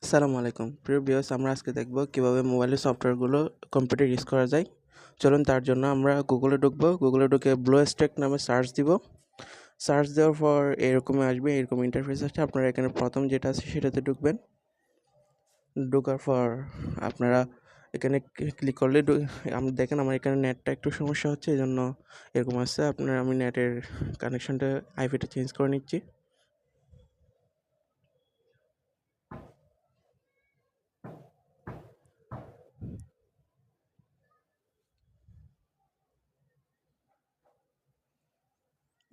আসসালামু আলাইকুম প্রিয় ভিউয়ার্স, আমরা আজকে দেখব কিভাবে মোবাইলের সফটওয়্যারগুলো কম্পিউটারে ইউজ করা যায়। চলুন তার জন্য আমরা গুগলে ঢুকবো। গুগলে ঢুকে ব্লুস্ট্যাক নামে সার্চ দিব। সার্চ দেওয়ার পর এরকমই আসবে, এরকম ইন্টারফেস আসছে। আপনারা এখানে প্রথম যেটা আছে সেটাতে ঢুকবেন। ঢোকার পর আপনারা এখানে ক্লিক করলে আপনি দেখেন আমার এখানে নেটটা একটু সমস্যা হচ্ছে, এই জন্য এরকম আসছে। আমি নেটের কানেকশনটা আইপিটা চেঞ্জ করে নিচ্ছি।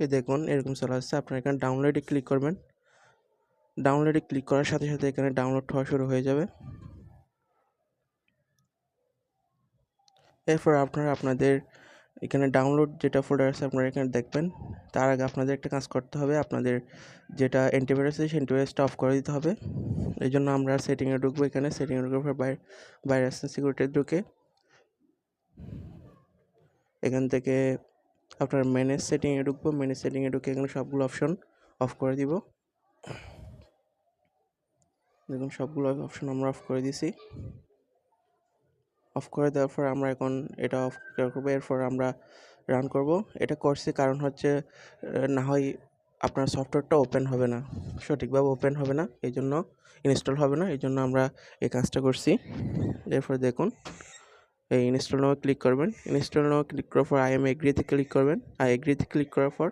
এই দেখুন এরকম চলে আসছে। আপনারা এখানে ডাউনলোডে ক্লিক করবেন। ডাউনলোডে ক্লিক করার সাথে সাথে এখানে ডাউনলোড হওয়া শুরু হয়ে যাবে। এরপর আপনারা আপনাদের এখানে ডাউনলোড যেটা ফোল্ডার আছে আপনারা এখানে দেখবেন। তার আগে আপনাদের একটা কাজ করতে হবে, আপনাদের যেটা অ্যান্টিভাইরাস আছে সেই অ্যান্টিভাইরাসটা অফ করে দিতে হবে। এই জন্য আমরা সেটিংয়ে ঢুকবো। এখানে সেটিংয়ে ঢুকার পর ভাইরাস এন্ড সিকিউরিটি ঢুকে এখান থেকে আপনার ম্যানেজ সেটিংয়ে ঢুকবো। ম্যানেজ সেটিংয়ে ঢুকে এখানে সবগুলো অপশন অফ করে দিব। দেখুন সবগুলো অপশন আমরা অফ করে দিছি। অফ করে দেওয়ার পর আমরা এখন এটা অফ করবো। এরপর আমরা রান করব। এটা করছি কারণ হচ্ছে না হয় আপনার সফটওয়্যারটা ওপেন হবে না, সঠিকভাবে ওপেন হবে না, এই জন্য ইনস্টল হবে না, এই জন্য আমরা এই কাজটা করছি। এরপর দেখুন এই ইনস্টল নাও ক্লিক করবেন। ইনস্টল নাও ক্লিক করার পর আই এম এগ্রিতে ক্লিক করবেন। এগ্রিতে ক্লিক করার পর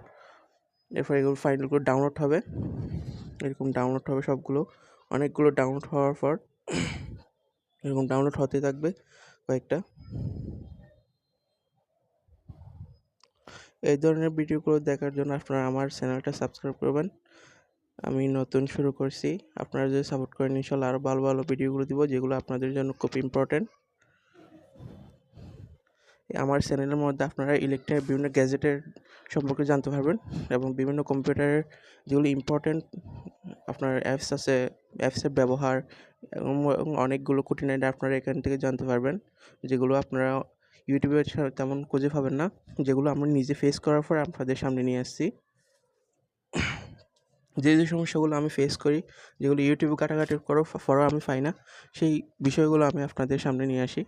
এরপর এগুলো ফাইলগুলো ডাউনলোড হবে। এরকম ডাউনলোড হবে সবগুলো, অনেকগুলো ডাউনলোড হওয়ার পর এরকম ডাউনলোড হতে থাকবে কয়েকটা। এই ধরনের ভিডিওগুলো দেখার জন্য আপনারা আমার চ্যানেলটা সাবস্ক্রাইব করবেন। আমি নতুন শুরু করছি, আপনারা যদি সাপোর্ট করেন ইনশাল্লাহ আরও ভালো ভালো ভিডিওগুলো দিব যেগুলো আপনাদের জন্য খুব ইম্পর্টেন্ট। আমার চ্যানেলের মধ্যে আপনারা ইলেকট্রনিক বিভিন্ন গ্যাজেটের সম্পর্কে জানতে পারবেন এবং বিভিন্ন কম্পিউটারের যেগুলো ইম্পর্টেন্ট আপনার অ্যাপস আছে, অ্যাপসের ব্যবহার এবং অনেকগুলো খুঁটিনাটি আপনারা এখান থেকে জানতে পারবেন, যেগুলো আপনারা ইউটিউবে তেমন খুঁজে পাবেন না, যেগুলো আমরা নিজে ফেস করার পর আপনাদের সামনে নিয়ে আসছি। যে সমস্যাগুলো আমি ফেস করি, যেগুলো ইউটিউবে ঘাটাঘাটি পরও আমি পাই না, সেই বিষয়গুলো আমি আপনাদের সামনে নিয়ে আসি।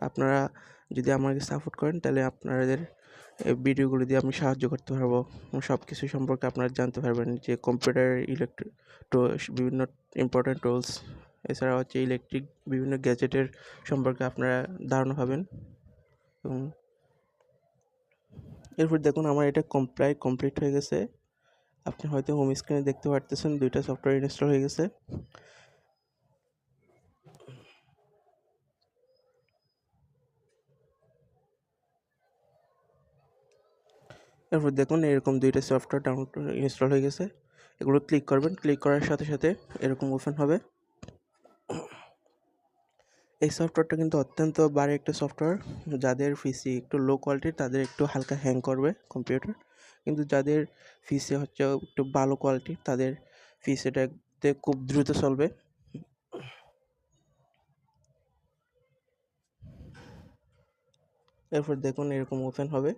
আপনারা যদি আমাকে সাপোর্ট করেন তাহলে আপনাদের এই ভিডিওগুলো দিয়ে আমি সাহায্য করতে পারবো। সব কিছু সম্পর্কে আপনারা জানতে পারবেন, যে কম্পিউটার বিভিন্ন ইম্পর্ট্যান্ট টুলস, এছাড়া হচ্ছে ইলেকট্রিক বিভিন্ন গ্যাজেটের সম্পর্কে আপনারা ধারণা পাবেন। এবং এরপর দেখুন আমার এটা কমপ্লিট হয়ে গেছে। আপনি হয়তো হোম স্ক্রিনে দেখতে পারতেছেন দুইটা সফটওয়্যার ইনস্টল হয়ে গেছে। এরপর দেখুন এরকম দুইটা সফটওয়্যার ডাউনলোড ইনস্টল হয়ে গেছে। এগুলো ক্লিক করবেন। ক্লিক করার সাথে সাথে এরকম ওপেন হবে। এই সফটওয়্যারটা কিন্তু অত্যন্ত ভারী একটা সফটওয়্যার। যাদের পিসি একটু লো কোয়ালিটির তাদের একটু হালকা হ্যাং করবে কম্পিউটার, কিন্তু যাদের পিসি হচ্ছে একটু ভালো কোয়ালিটির তাদের পিসিটাতে খুব দ্রুত চলবে। এরপর দেখুন এরকম ওপেন হবে।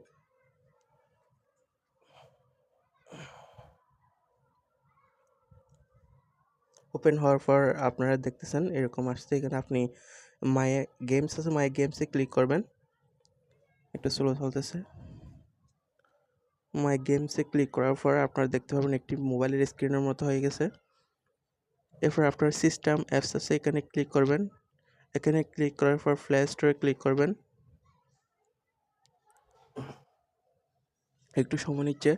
ওপেন হওয়ার পর আপনারা দেখতেছেন এরকম আসছে। এখানে আপনি মাই গেমস আছে, মাই গেমসে ক্লিক করবেন। একটু স্লো চলতেছে। মাই গেমসে ক্লিক করার পর আপনারা দেখতে পাবেন একটি মোবাইলের স্ক্রিনের মতো হয়ে গেছে। এরপর আপনার সিস্টেম অ্যাপস আছে, এখানে ক্লিক করবেন। এখানে ক্লিক করার পর প্লে স্টোরে ক্লিক করবেন। একটু সময় নিচ্ছে,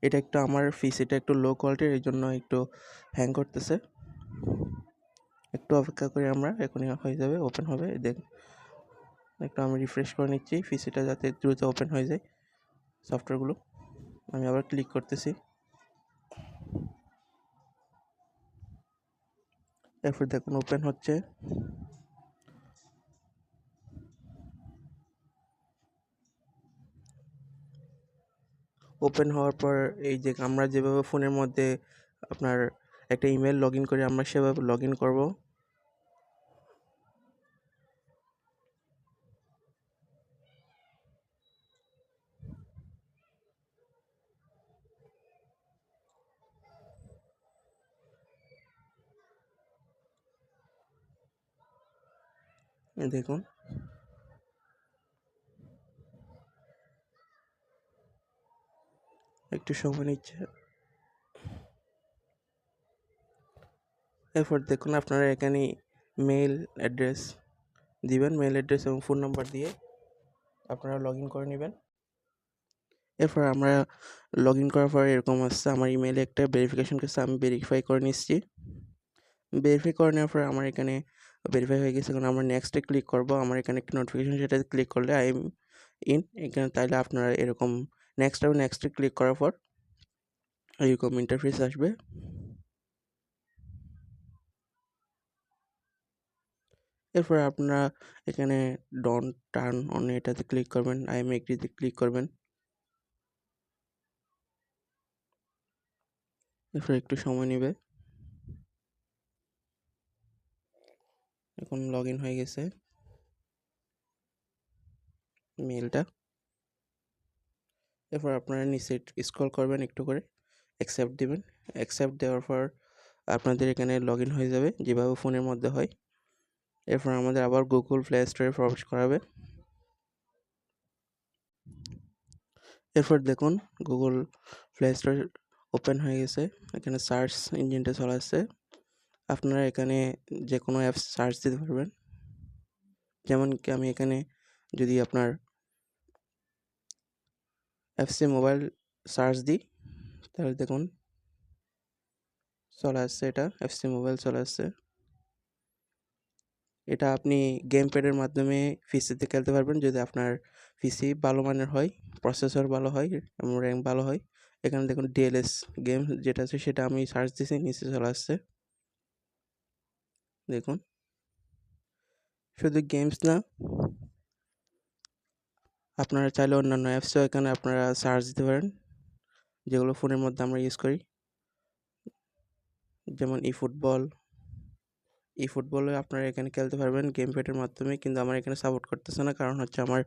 এটা একটু আমার পিসিটা একটু লো কোয়ালিটির, এই জন্য একটু হ্যাং করতেছে। একটু অপেক্ষা করি আমরা, এখনই হয়ে যাবে, ওপেন হবে। একটু আমি রিফ্রেশ করে নিচ্ছি পিসিটা যাতে দ্রুত ওপেন হয়ে যায় সফটওয়্যারগুলো। আমি আবার ক্লিক করতেছি। এরপর দেখুন ওপেন হচ্ছে। ওপেন হওয়ার পর এই যে আমরা যেভাবে ফোনের মধ্যে আপনার একটা ইমেল লগ ইন করি, আমরা সেভাবে লগ ইন করবো। দেখুন একটু সময় নিচ্ছে। এরপর দেখুন আপনারা এখানে মেইল অ্যাড্রেস দিবেন, মেইল অ্যাড্রেস এবং ফোন নাম্বার দিয়ে আপনারা লগ ইন করে নেবেন। এরপর আমরা লগ ইন করার পর এরকম আসছে, আমার ইমেইলে একটা ভেরিফিকেশন কেসে আমি ভেরিফাই করে নিচ্ছি। ভেরিফাই করে নেওয়ার পর আমার এখানে ভেরিফাই হয়ে গেছে। এখন আমরা নেক্সটে ক্লিক করব। আমার এখানে একটা নোটিফিকেশন, সেটাতে ক্লিক করলে আই এম ইন, এখানে তাইলে আপনারা এরকম নেক্সটে ক্লিক করার পর এরকম ইন্টারফেস আসবে। এরপর আপনারা এখানে ডোন্ট টার্ন অন এটাতে ক্লিক করবেন, আই এম এগ্রিতে ক্লিক করবেন। এরপর একটু সময় নেবে। এখন লগ ইন হয়ে গেছে মেইলটা। এরপর আপনারা নিচে স্ক্রল করবেন একটু করে, অ্যাকসেপ্ট দিবেন। অ্যাকসেপ্ট দেওয়ার পর আপনাদের এখানে লগ ইন হয়ে যাবে যেভাবে ফোনের মধ্যে হয়। এরপর আমাদের আবার গুগল প্লে স্টোরে প্রবেশ করাবে। এরপর দেখুন গুগল প্লে স্টোর ওপেন হয়ে গেছে। এখানে সার্চ ইঞ্জিনটা চলে আসছে। আপনারা এখানে যে কোনো অ্যাপস সার্চ দিতে পারবেন। যেমন কি আমি এখানে যদি আপনার এফসি মোবাইল সার্চ দিই, তাহলে দেখুন চলে আসছে, এটা এফসি মোবাইল চলে আসছে। এটা আপনি গেম প্যাডের মাধ্যমে পিসিতে খেলতে পারবেন যদি আপনার পিসি ভালো মানের হয়, প্রসেসর ভালো হয় এবং র্যাম ভালো হয়। এখানে দেখুন ডিএলএস গেম যেটা আছে সেটা আমি সার্চ দিয়েছি, নিচে চলে আসছে। দেখুন শুধু গেমস না, আপনারা চাইলে অন্যান্য অ্যাপসও এখানে আপনারা সার্চ দিতে পারেন, যেগুলো ফোনের মধ্যে আমরা ইউজ করি। যেমন ই ফুটবলে আপনারা এখানে খেলতে পারবেন গেম প্যাডের মাধ্যমে, কিন্তু আমার এখানে সাপোর্ট করতেছে না, কারণ হচ্ছে আমার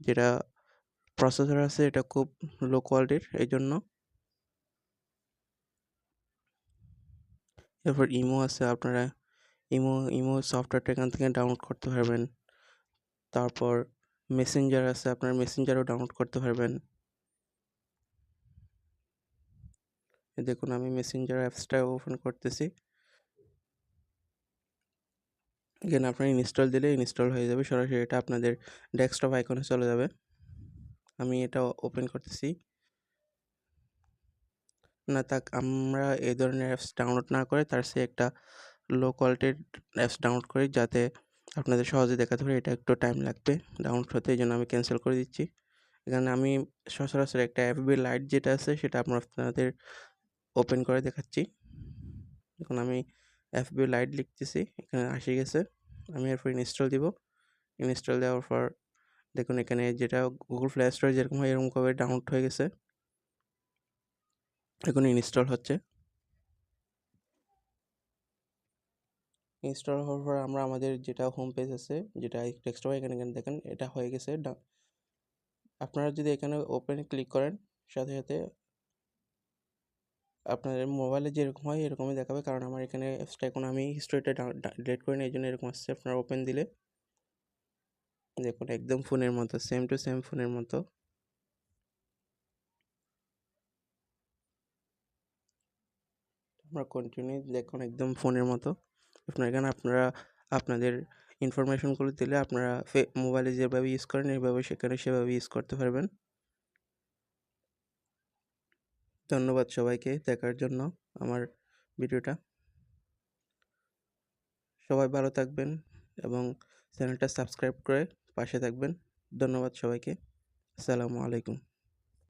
যেটা প্রসেসর আছে এটা খুব লো কোয়ালিটির, এই জন্য। এরপর ইমো আছে, আপনারা ইমো সফটওয়্যারটা এখান থেকে ডাউনলোড করতে পারবেন। তারপর মেসেঞ্জার আছে, আপনারা মেসেঞ্জারও ডাউনলোড করতে পারবেন। দেখুন আমি মেসেঞ্জার অ্যাপসটা ওপেন করতেছি। এখানে আপনারা ইনস্টল দিলে ইনস্টল হয়ে যাবে সরাসরি, এটা আপনাদের ডেস্কটপ আইকনে চলে যাবে। আমি এটা ওপেন করতেছি। না থাক, আমরা এই ধরনের অ্যাপস ডাউনলোড না করে তার চেয়ে একটা লো কোয়ালিটির অ্যাপস ডাউনলোড করি, যাতে আপনাদের সহজে দেখাতে পারি। এটা একটু টাইম লাগবে ডাউনলোড হতে, এই জন্য আমি ক্যান্সেল করে দিচ্ছি। এখানে আমি সচরাচর একটা এফবি লাইট যেটা আছে সেটা আপনাদের ওপেন করে দেখাচ্ছি। এখন আমি এফবি লাইট লিখতেছি, এখানে আসে গেছে। আমি এরপর ইনস্টল দিব। ইনস্টল দেওয়ার পর দেখুন এখানে যেটা গুগল প্লে স্টোরে যেরকম হয় এরকম করে ডাউনলোড হয়ে গেছে। এখন ইনস্টল হচ্ছে। ইনস্টল হওয়ার পর আমরা আমাদের যেটা হোম পেজ আছে, যেটা ডেস্কটপে, এখানে দেখেন এটা হয়ে গেছে। আপনারা যদি এখানে ওপেনে ক্লিক করেন, সাথে সাথে আপনাদের মোবাইলে যেরকম হয় এরকমই দেখাবে, কারণ আমার এখানে অ্যাপসটা এখন আমি হিস্টোরিটা ডিলিট করি না, এই জন্য এরকম আসছে। আপনারা ওপেন দিলে দেখুন একদম ফোনের মতো, সেম টু সেম ফোনের মতো। আমরা কন্টিনিউ দেখুন একদম ফোনের মতো। আপনারা আপনাদের ইনফরমেশনগুলো দিলে আপনারা মোবাইলে যেভাবে ইউজ করেন এইভাবে সেভাবে ইউজ করতে পারবেন। ধন্যবাদ সবাইকে দেখার জন্য আমার ভিডিওটা। সবাই ভালো থাকবেন এবং চ্যানেলটা সাবস্ক্রাইব করে পাশে থাকবেন। ধন্যবাদ সবাইকে। আসসালামু আলাইকুম।